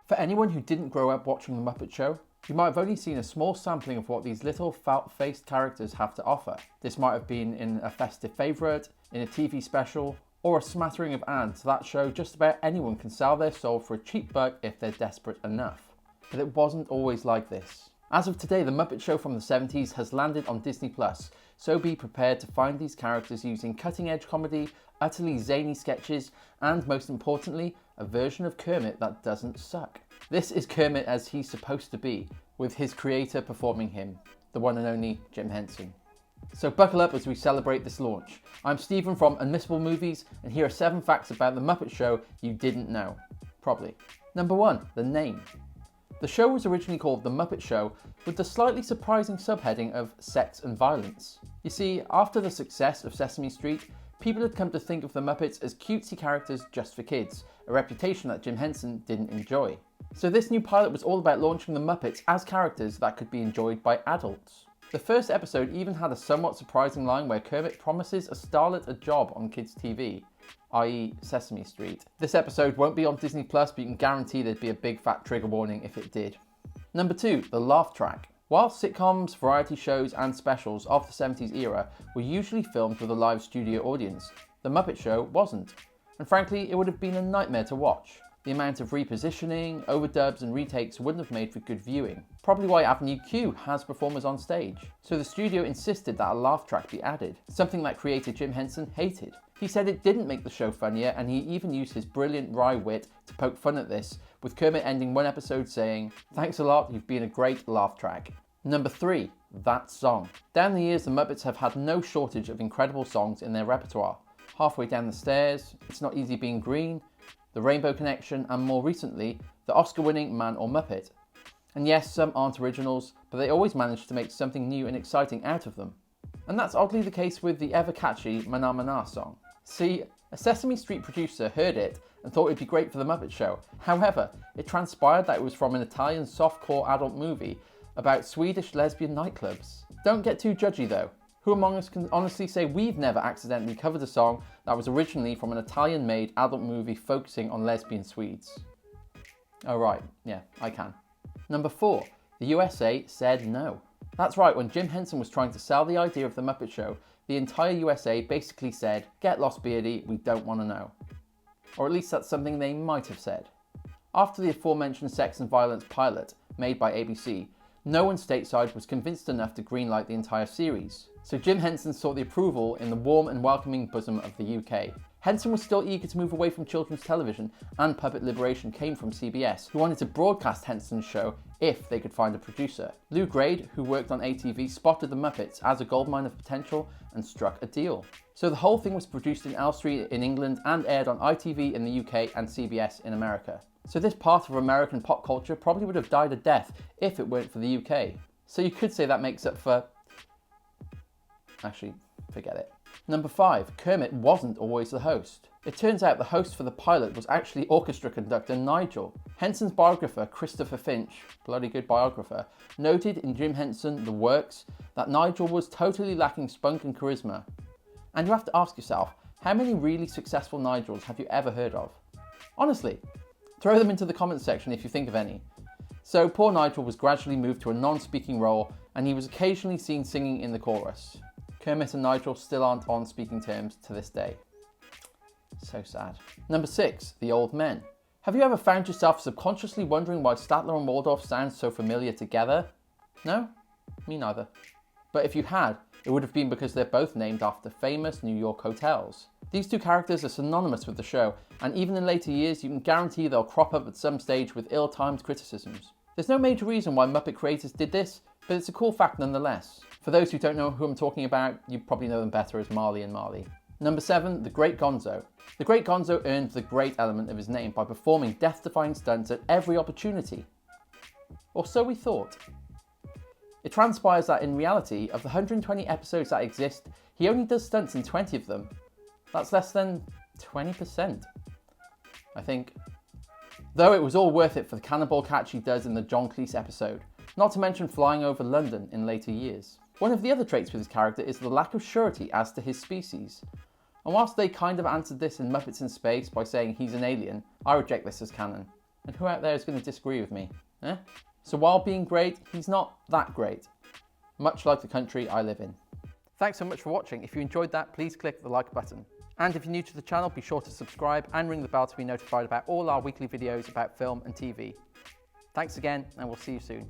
For anyone who didn't grow up watching The Muppet Show, you might have only seen a small sampling of what these little felt-faced characters have to offer. This might have been in a festive favourite, in a TV special, or a smattering of ads that show just about anyone can sell their soul for a cheap buck if they're desperate enough. But it wasn't always like this. As of today, The Muppet Show from the 70s has landed on Disney+, so be prepared to find these characters using cutting-edge comedy, utterly zany sketches, and most importantly, a version of Kermit that doesn't suck. This is Kermit as he's supposed to be, with his creator performing him, the one and only Jim Henson. So buckle up as we celebrate this launch. I'm Stephen from Unmissable Movies, and here are 7 facts about The Muppet Show you didn't know. Probably. Number 1, the name. The show was originally called The Muppet Show, with the slightly surprising subheading of sex and violence. You see, after the success of Sesame Street, people had come to think of the Muppets as cutesy characters just for kids, a reputation that Jim Henson didn't enjoy. So this new pilot was all about launching the Muppets as characters that could be enjoyed by adults. The first episode even had a somewhat surprising line where Kermit promises a starlet a job on kids' TV, i.e. Sesame Street. This episode won't be on Disney+, but you can guarantee there'd be a big fat trigger warning if it did. Number 2, the laugh track. While sitcoms, variety shows and specials of the 70s era were usually filmed with a live studio audience, The Muppet Show wasn't. And frankly, it would have been a nightmare to watch. The amount of repositioning, overdubs and retakes wouldn't have made for good viewing. Probably why Avenue Q has performers on stage. So the studio insisted that a laugh track be added, something that creator Jim Henson hated. He said it didn't make the show funnier, and he even used his brilliant wry wit to poke fun at this, with Kermit ending one episode saying, "Thanks a lot, you've been a great laugh track." Number 3, that song. Down the years, the Muppets have had no shortage of incredible songs in their repertoire. Halfway Down the Stairs, It's Not Easy Being Green, The Rainbow Connection, and more recently, the Oscar-winning Man or Muppet. And yes, some aren't originals, but they always manage to make something new and exciting out of them. And that's oddly the case with the ever-catchy Mana Mana song. See, a Sesame Street producer heard it and thought it'd be great for The Muppet Show. However, it transpired that it was from an Italian softcore adult movie about Swedish lesbian nightclubs. Don't get too judgy though. Who among us can honestly say we've never accidentally covered a song that was originally from an Italian-made adult movie focusing on lesbian Swedes? Oh right, yeah, I can. Number 4, the USA said no. That's right, when Jim Henson was trying to sell the idea of The Muppet Show, the entire USA basically said, "Get lost, Beardy, we don't want to know." Or at least that's something they might have said. After the aforementioned sex and violence pilot, made by ABC, no one stateside was convinced enough to greenlight the entire series. So Jim Henson sought the approval in the warm and welcoming bosom of the UK. Henson was still eager to move away from children's television, and puppet liberation came from CBS, who wanted to broadcast Henson's show if they could find a producer. Lou Grade, who worked on ATV, spotted the Muppets as a goldmine of potential and struck a deal. So the whole thing was produced in Elstree in England and aired on ITV in the UK and CBS in America. So this part of American pop culture probably would have died a death if it weren't for the UK. So you could say that makes up for... Actually, forget it. Number 5, Kermit wasn't always the host. It turns out the host for the pilot was actually orchestra conductor Nigel. Henson's biographer, Christopher Finch, bloody good biographer, noted in Jim Henson, The Works, that Nigel was totally lacking spunk and charisma. And you have to ask yourself, how many really successful Nigels have you ever heard of? Honestly, throw them into the comments section if you think of any. So poor Nigel was gradually moved to a non-speaking role, and he was occasionally seen singing in the chorus. Kermit and Nigel still aren't on speaking terms to this day. So sad. Number 6, the old men. Have you ever found yourself subconsciously wondering why Statler and Waldorf sound so familiar together? No? Me neither. But if you had, it would have been because they're both named after famous New York hotels. These two characters are synonymous with the show, and even in later years you can guarantee they'll crop up at some stage with ill-timed criticisms. There's no major reason why Muppet creators did this, but it's a cool fact nonetheless. For those who don't know who I'm talking about, you probably know them better as Marley and Marley. Number 7, the Great Gonzo. The Great Gonzo earned the great element of his name by performing death-defying stunts at every opportunity. Or so we thought. It transpires that in reality, of the 120 episodes that exist, he only does stunts in 20 of them. That's less than 20%, I think. Though it was all worth it for the cannonball catch he does in the John Cleese episode, not to mention flying over London in later years. One of the other traits with his character is the lack of surety as to his species. And whilst they kind of answered this in Muppets in Space by saying he's an alien, I reject this as canon. And who out there is going to disagree with me? Eh? So while being great, he's not that great. Much like the country I live in. Thanks so much for watching. If you enjoyed that, please click the like button. And if you're new to the channel, be sure to subscribe and ring the bell to be notified about all our weekly videos about film and TV. Thanks again, and we'll see you soon.